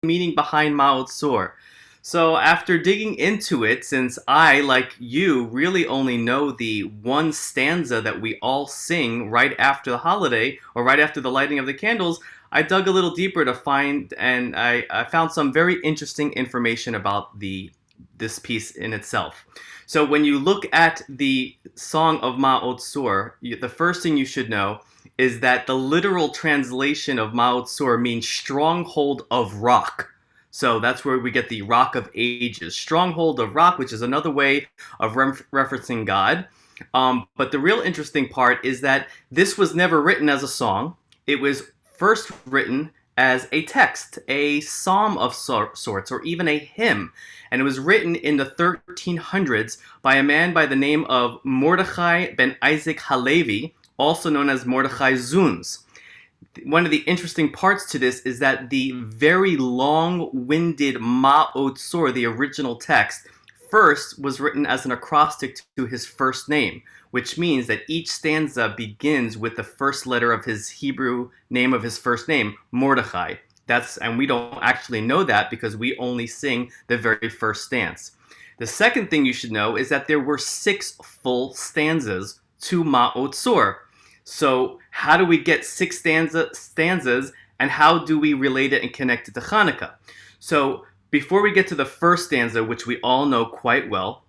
meaning behind Ma'od Sur. So after digging into it, since I, like you, really only know the one stanza that we all sing right after the holiday or right after the lighting of the candles, I dug a little deeper to find, and I found some very interesting information about this piece in itself. So when you look at the Song of Ma'od Sur, the first thing you should know is that the literal translation of Ma'od Sur means stronghold of rock. So that's where we get the Rock of Ages, stronghold of rock, which is another way of referencing God. But the real interesting part is that this was never written as a song. It was first written as a text, a psalm of sorts, or even a hymn. And it was written in the 1300s by a man by the name of Mordechai ben Isaac Halevi, also known as Mordechai Zunz. One of the interesting parts to this is that the very long-winded Ma'od Sur, the original text, first was written as an acrostic to his first name, which means that each stanza begins with the first letter of his Hebrew name of his first name, Mordechai. And we don't actually know that because we only sing the very first stanza. The second thing you should know is that there were 6 full stanzas to Ma'od Sur. So how do we get 6 stanzas, and how do we relate it and connect it to Hanukkah? So before we get to the first stanza, which we all know quite well,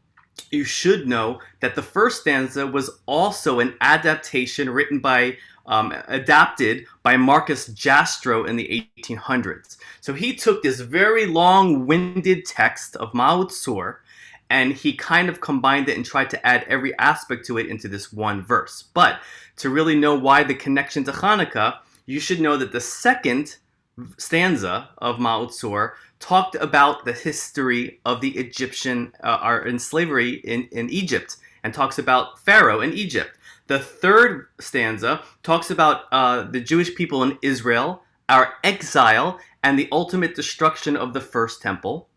you should know that the first stanza was also an adaptation adapted by Marcus Jastrow in the 1800s. So he took this very long-winded text of Ma'od Sur, and he kind of combined it and tried to add every aspect to it into this one verse. But to really know why the connection to Hanukkah, you should know that the second stanza of Ma'od Sur talked about the history of the Egyptian, in slavery in Egypt, and talks about Pharaoh in Egypt. The third stanza talks about the Jewish people in Israel, our exile, and the ultimate destruction of the first temple.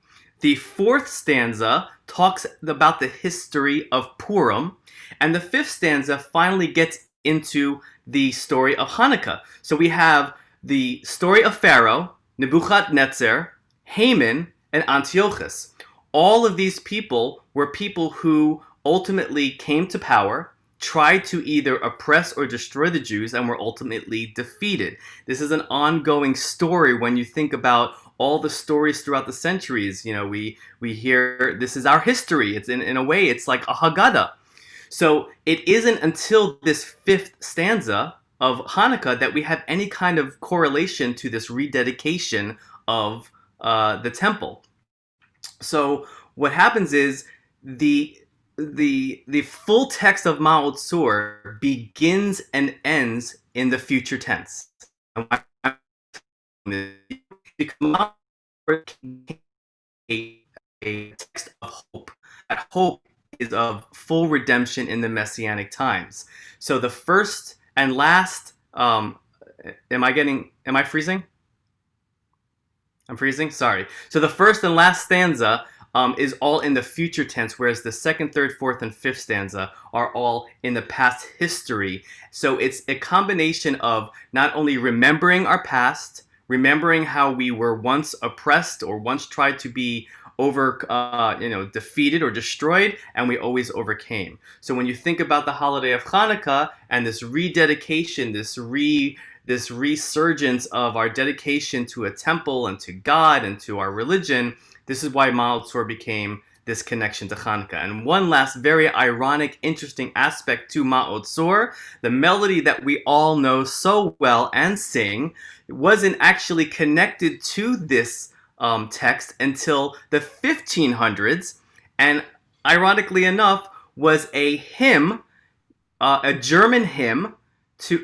The fourth stanza talks about the history of Purim, and the fifth stanza finally gets into the story of Hanukkah. So we have the story of Pharaoh, Nebuchadnezzar, Haman, and Antiochus. All of these people were people who ultimately came to power, tried to either oppress or destroy the Jews, and were ultimately defeated. This is an ongoing story when you think about all the stories throughout the centuries. You know, we hear this is our history. It's in a way, it's like a Haggadah. So it isn't until this fifth stanza of Hanukkah that we have any kind of correlation to this rededication of the temple. So what happens is the full text of Ma'od Sur begins and ends in the future tense. Because a text of hope. That hope is of full redemption in the Messianic times. So the first and last, am I freezing? I'm freezing? Sorry. So the first and last stanza is all in the future tense, whereas the second, third, fourth, and fifth stanza are all in the past history. So it's a combination of not only remembering our past, remembering how we were once oppressed or once tried to be defeated or destroyed, and we always overcame. So when you think about the holiday of Hanukkah and this rededication, this resurgence of our dedication to a temple and to God and to our religion, this is why Ma'od Sur became this connection to Hanukkah. And one last very ironic, interesting aspect to Ma'od Sur, the melody that we all know so well and sing wasn't actually connected to this text until the 1500s, and ironically enough was a hymn, a German hymn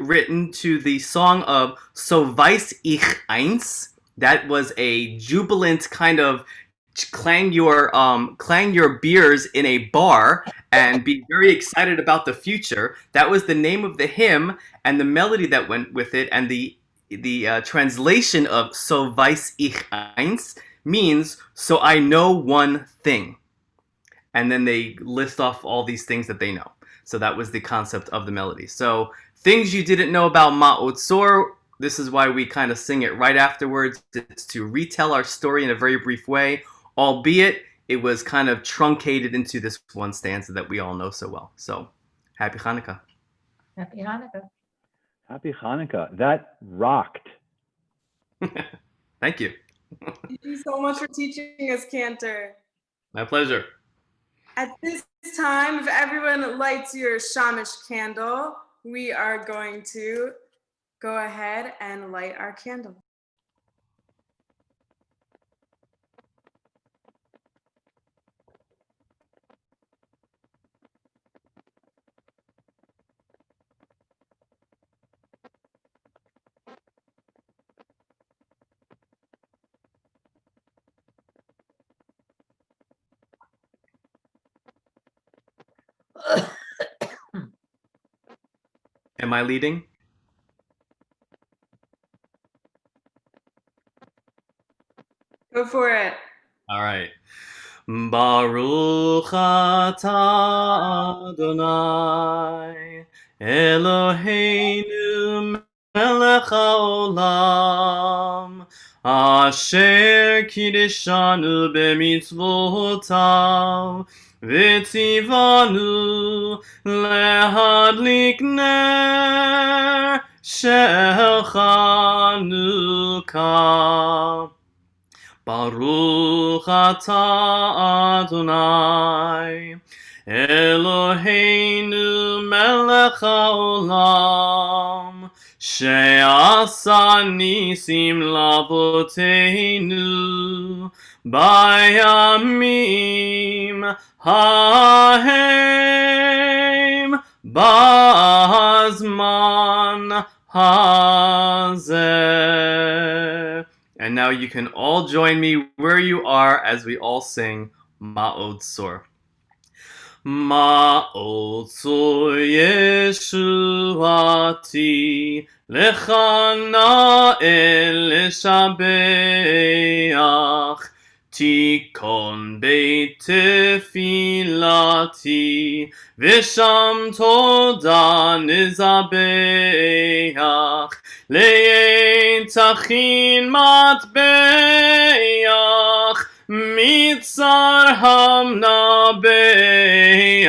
written to the song of So weiß ich eins. That was a jubilant kind of clang your beers in a bar and be very excited about the future. That was the name of the hymn, and the melody that went with it, and the translation of So weiß ich eins means so I know one thing. And then they list off all these things that they know. So that was the concept of the melody. So things you didn't know about Ma'od Sur this is why we kind of sing it right afterwards. It's to retell our story in a very brief way, albeit it was kind of truncated into this one stanza that we all know so well. So, happy Hanukkah. Happy Hanukkah. Happy Hanukkah. That rocked. Thank you. Thank you so much for teaching us, Cantor. My pleasure. At this time, if everyone lights your Shamish candle, we are going to go ahead and light our candle. Am I leading? Go for it. All right. Baruch atah Adonai Eloheinu melech haolam asher kiddushanu b'mitzvotav v'tzivanu lehadlik ner shel Chanukah. Baruch atah Adonai Eloheinu melech haolam she'asa nisim lavoteinu bayamim hahem bazman hazeh. And now you can all join me where you are as we all sing Ma'od Sor. Ma'od Sor Yeshuati Lechana El Shabeach Tikon Beit Tefilati Visham Toda Nizabeach Le'en Tachin Matbeach Mitzar Hamna Beach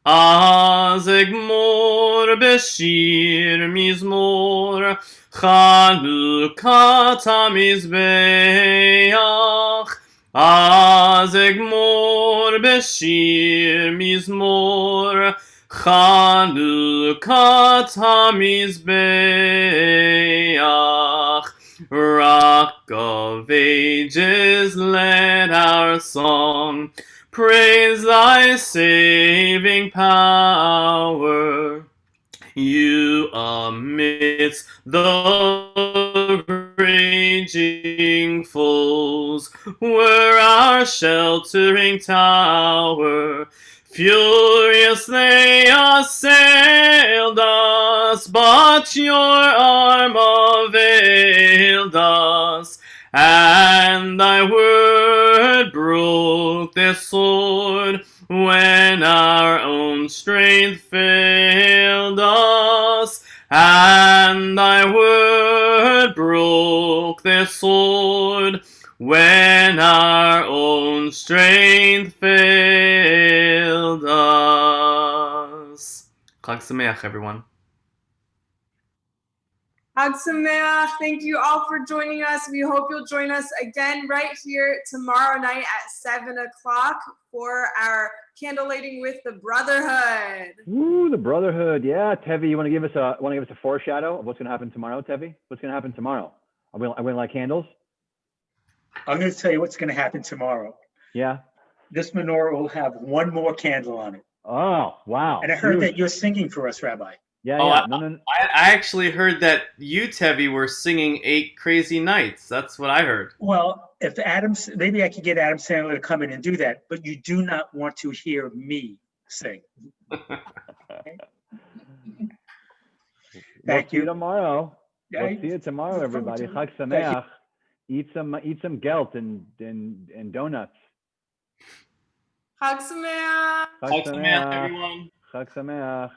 Az Egmor Beshir Mizmor Chanukat HaMizbeach Az Egmor Beshir Mizmor Chanukat HaMizbeach. Rock of ages, let our song praise thy saving power. You amidst the raging foes were our sheltering tower. Furious they assailed us, but your arm availed us, and thy word broke their sword when our own strength failed us, and thy word broke their sword when our own strength failed us. Chag Sameach, everyone. Chag Sameach. Thank you all for joining us. We hope you'll join us again right here tomorrow night at 7 o'clock for our candle lighting with the Brotherhood. Ooh, the Brotherhood. Yeah, Tevi, you want to give us a foreshadow of what's going to happen tomorrow, Tevi? What's going to happen tomorrow? Are we going to light candles? I'm going to tell you what's going to happen tomorrow. Yeah. This menorah will have one more candle on it. Oh, wow. And I heard that you're singing for us, Rabbi. Yeah, Oh, yeah. I actually heard that you, Tevi, were singing 8 Crazy Nights. That's what I heard. Well, if maybe I could get Adam Sandler to come in and do that, but you do not want to hear me sing. Thank you. See you tomorrow. Yeah, We'll see you tomorrow, everybody. Chag Sameach. Eat some gelt and donuts. Chag Sameach. Chag Sameach, everyone. Chag Sameach.